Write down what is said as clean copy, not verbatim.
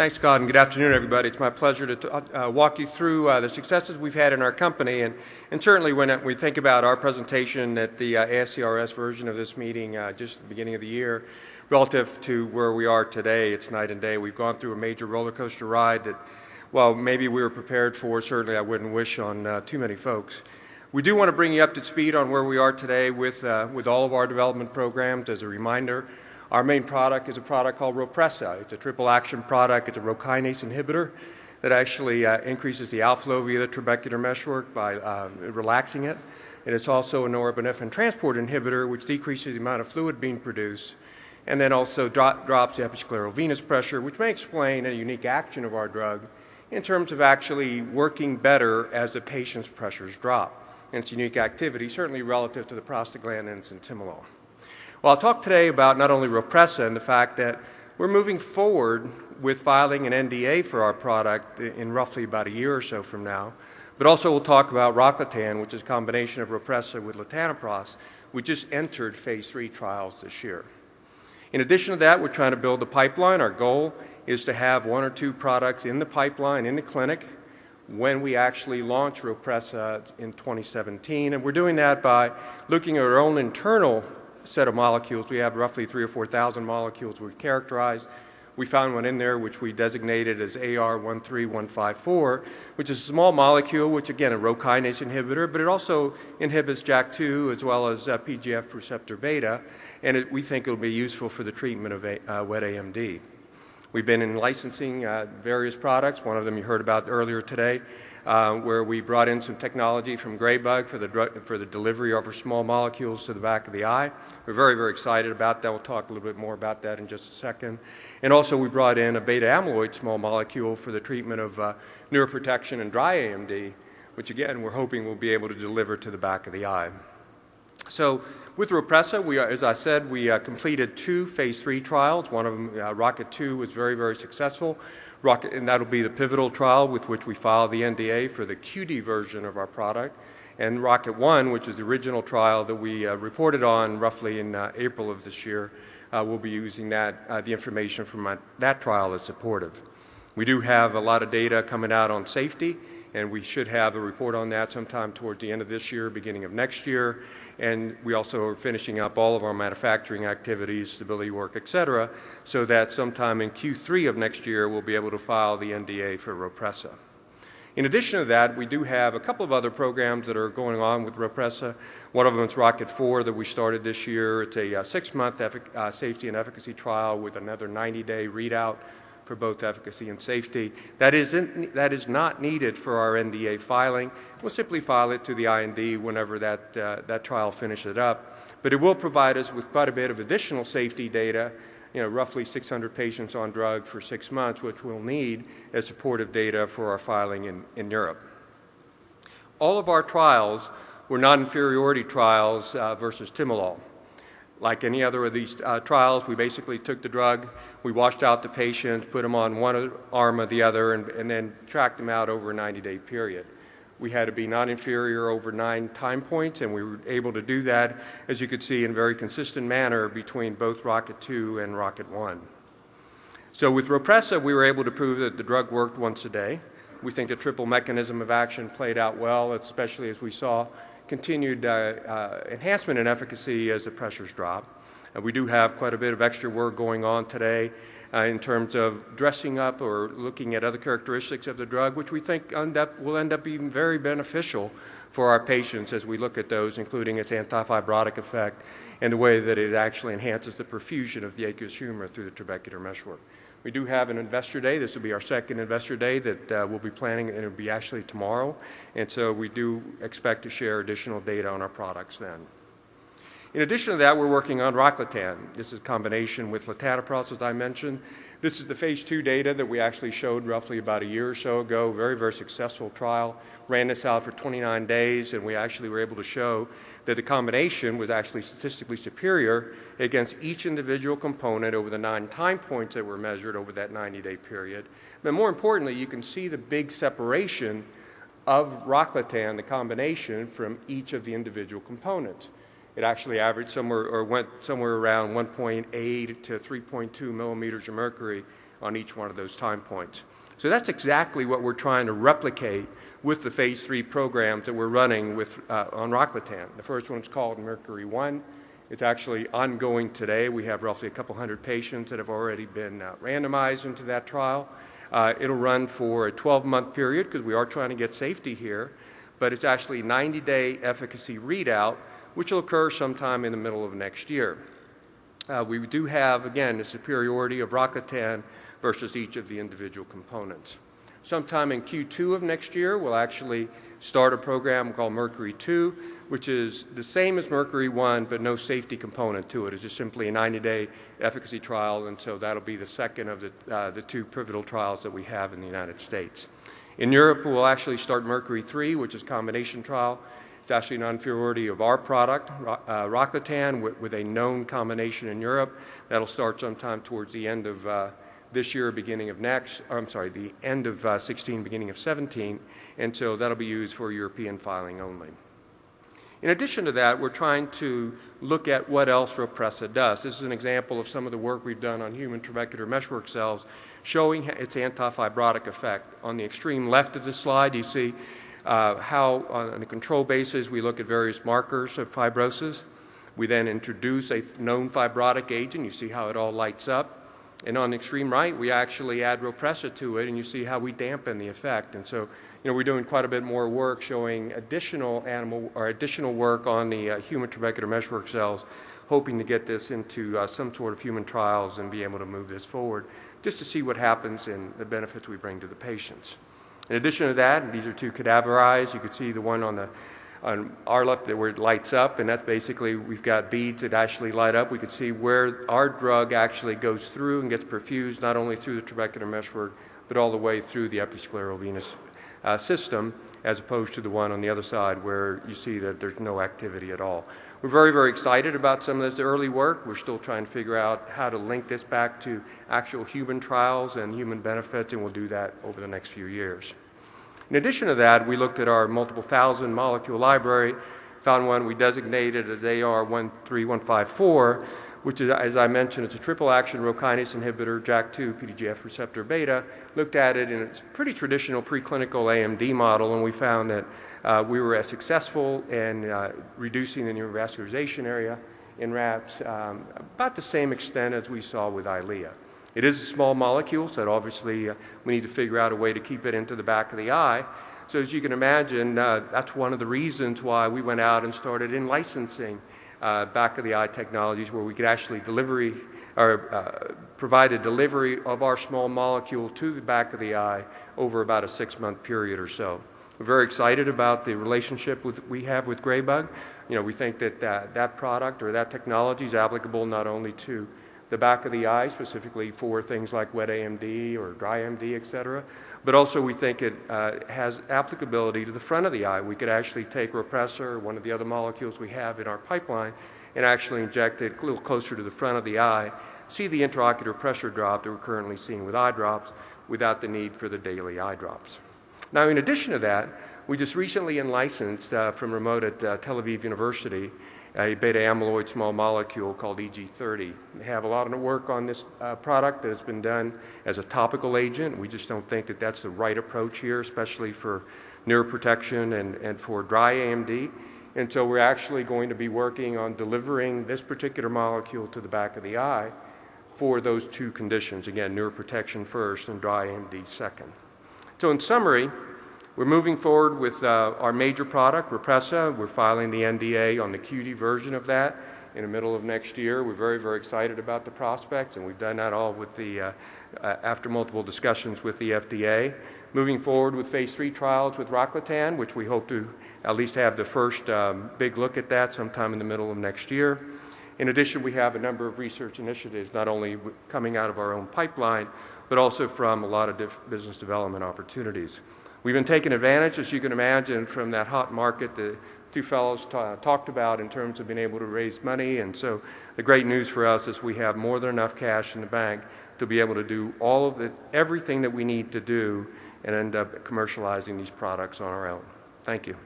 Thanks, God, and good afternoon, everybody. It's my pleasure to walk you through the successes we've had in our company, and certainly when we think about our presentation at the ASCRS version of this meeting just at the beginning of the year, relative to where we are today, it's night and day. We've gone through a major roller coaster ride that, well, maybe we were prepared for. Certainly I wouldn't wish on too many folks. We do want to bring you up to speed on where we are today with all of our development programs. As a reminder, our main product is a product called Rhopressa. It's a triple action product. It's a Rho-kinase inhibitor that actually increases the outflow via the trabecular meshwork by relaxing it. And it's also a norepinephrine transport inhibitor, which decreases the amount of fluid being produced, and then also drops the episcleral venous pressure, which may explain a unique action of our drug in terms of actually working better as the patient's pressures drop. And its unique activity, certainly relative to the prostaglandins and timolol. Well, I'll talk today about not only Rhopressa and the fact that we're moving forward with filing an NDA for our product in roughly about a year or so from now, but also we'll talk about Rakatan, which is a combination of Rhopressa with latanoprost. We just entered phase 3 trials this year. In addition to that, we're trying to build a pipeline. Our goal is to have 1 or 2 products in the pipeline, in the clinic, when we actually launch Rhopressa in 2017. And we're doing that by looking at our own internal set of molecules. We have roughly 3,000 or 4,000 molecules we've characterized. We found one in there which we designated as AR13154, which is a small molecule, which again, a Rho-kinase inhibitor, but it also inhibits JAK2 as well as PGF receptor beta, and we think it'll be useful for the treatment of wet AMD. We've been in licensing various products. One of them you heard about earlier today, where we brought in some technology from Graybug for the delivery of our small molecules to the back of the eye. We're very, very excited about that. We'll talk a little bit more about that in just a second. And also we brought in a beta amyloid small molecule for the treatment of neuroprotection and dry AMD, which again we're hoping we'll be able to deliver to the back of the eye. So with Rhopressa, as I said, we completed 2 phase 3 trials. One of them, Rocket 2, was very, very successful. And that'll be the pivotal trial with which we file the NDA for the QD version of our product. And Rocket 1, which is the original trial that we reported on roughly in April of this year, we'll be using the information from that trial as supportive. We do have a lot of data coming out on safety, and we should have a report on that sometime towards the end of this year, beginning of next year. And we also are finishing up all of our manufacturing activities, stability work, et cetera, so that sometime in Q3 of next year, we'll be able to file the NDA for Rhopressa. In addition to that, we do have a couple of other programs that are going on with Rhopressa. One of them is Rocket 4 that we started this year. It's a 6-month safety and efficacy trial with another 90-day readout for both efficacy and safety. That is not needed for our NDA filing. We'll simply file it to the IND whenever that trial finishes up. But it will provide us with quite a bit of additional safety data, roughly 600 patients on drug for 6 months, which we'll need as supportive data for our filing in Europe. All of our trials were non-inferiority trials versus timolol. Like any other of these trials, we basically took the drug, we washed out the patients, put them on one arm or the other, and then tracked them out over a 90-day period. We had to be non-inferior over 9 time points, and we were able to do that, as you could see, in a very consistent manner between both Rocket 2 and Rocket 1. So with Rhopressa, we were able to prove that the drug worked once a day. We think the triple mechanism of action played out well, especially as we saw continued enhancement in efficacy as the pressures drop. We do have quite a bit of extra work going on today in terms of dressing up or looking at other characteristics of the drug, which we think will end up being very beneficial for our patients as we look at those, including its anti-fibrotic effect and the way that it actually enhances the perfusion of the aqueous humor through the trabecular meshwork. We do have an investor day. This will be our second investor day that we'll be planning, and it'll be actually tomorrow. And so we do expect to share additional data on our products then. In addition to that, we're working on Rakatan. This is a combination with latanoprost, as I mentioned. This is the phase 2 data that we actually showed roughly about a year or so ago. Very, very successful trial. Ran this out for 29 days, and we actually were able to show that the combination was actually statistically superior against each individual component over the 9 time points that were measured over that 90-day period. But more importantly, you can see the big separation of Rakatan, the combination, from each of the individual components. It actually averaged somewhere or went somewhere around 1.8 to 3.2 millimeters of mercury on each one of those time points. So that's exactly what we're trying to replicate with the phase 3 programs that we're running on Rakatan. The first one is called Mercury 1. It's actually ongoing today. We have roughly a couple hundred patients that have already been randomized into that trial. It'll run for a 12-month period because we are trying to get safety here, but it's actually a 90-day efficacy readout, which will occur sometime in the middle of next year. We do have, again, the superiority of Rakatan versus each of the individual components. Sometime in Q2 of next year, we'll actually start a program called Mercury 2, which is the same as Mercury 1, but no safety component to it. It's just simply a 90-day efficacy trial, and so that'll be the second of the 2 pivotal trials that we have in the United States. In Europe, we'll actually start Mercury 3, which is a combination trial. It's actually an inferiority of our product, Rakatan, with a known combination in Europe. That'll start sometime towards the end of this year, beginning of the end of 16, beginning of 17, and so that'll be used for European filing only. In addition to that, we're trying to look at what else Rhopressa does. This is an example of some of the work we've done on human trabecular meshwork cells, showing its anti-fibrotic effect. On the extreme left of the slide, you see how, on a control basis, we look at various markers of fibrosis. We then introduce a known fibrotic agent. You see how it all lights up. And on the extreme right, we actually add Rhopressa to it, and you see how we dampen the effect. And so, we're doing quite a bit more work showing additional work on the human trabecular meshwork cells, hoping to get this into some sort of human trials and be able to move this forward, just to see what happens and the benefits we bring to the patients. In addition to that, these are 2 cadaver eyes. You can see the one on our left where it lights up, and that's basically, we've got beads that actually light up. We can see where our drug actually goes through and gets perfused, not only through the trabecular meshwork, but all the way through the episcleral venous system, as opposed to the one on the other side where you see that there's no activity at all. We're very, very excited about some of this early work. We're still trying to figure out how to link this back to actual human trials and human benefits, and we'll do that over the next few years. In addition to that, we looked at our multiple thousand molecule library, found one we designated as AR13154, which is, as I mentioned, it's a triple action Rho-kinase inhibitor, JAK2, PDGF receptor beta. Looked at it in a pretty traditional preclinical AMD model, and we found that we were as successful in reducing the neovascularization area in rats about the same extent as we saw with Eylea. It is a small molecule, so obviously we need to figure out a way to keep it into the back of the eye. So as you can imagine, that's one of the reasons why we went out and started in licensing back of the eye technologies, where we could actually provide a delivery of our small molecule to the back of the eye over about a 6-month period or so. We're very excited about the relationship we have with Graybug. We think that that product or that technology is applicable not only to the back of the eye, specifically for things like wet AMD or dry AMD, et cetera, but also we think it has applicability to the front of the eye. We could actually take Rhopressa, or one of the other molecules we have in our pipeline, and actually inject it a little closer to the front of the eye, see the intraocular pressure drop that we're currently seeing with eye drops without the need for the daily eye drops. Now, in addition to that, we just recently licensed from remote at Tel Aviv University a beta amyloid small molecule called EG30. They have a lot of work on this product that has been done as a topical agent. We just don't think that that's the right approach here, especially for neuroprotection and for dry AMD. And so we're actually going to be working on delivering this particular molecule to the back of the eye for those 2 conditions. Again, neuroprotection first and dry AMD second. So in summary, we're moving forward with our major product, Rhopressa. We're filing the NDA on the QD version of that in the middle of next year. We're very, very excited about the prospects, and we've done that all with after multiple discussions with the FDA. Moving forward with phase 3 trials with Rakatan, which we hope to at least have the first big look at that sometime in the middle of next year. In addition, we have a number of research initiatives, not only coming out of our own pipeline, but also from a lot of business development opportunities. We've been taking advantage, as you can imagine, from that hot market the 2 fellows talked about in terms of being able to raise money. And so the great news for us is we have more than enough cash in the bank to be able to do everything that we need to do and end up commercializing these products on our own. Thank you.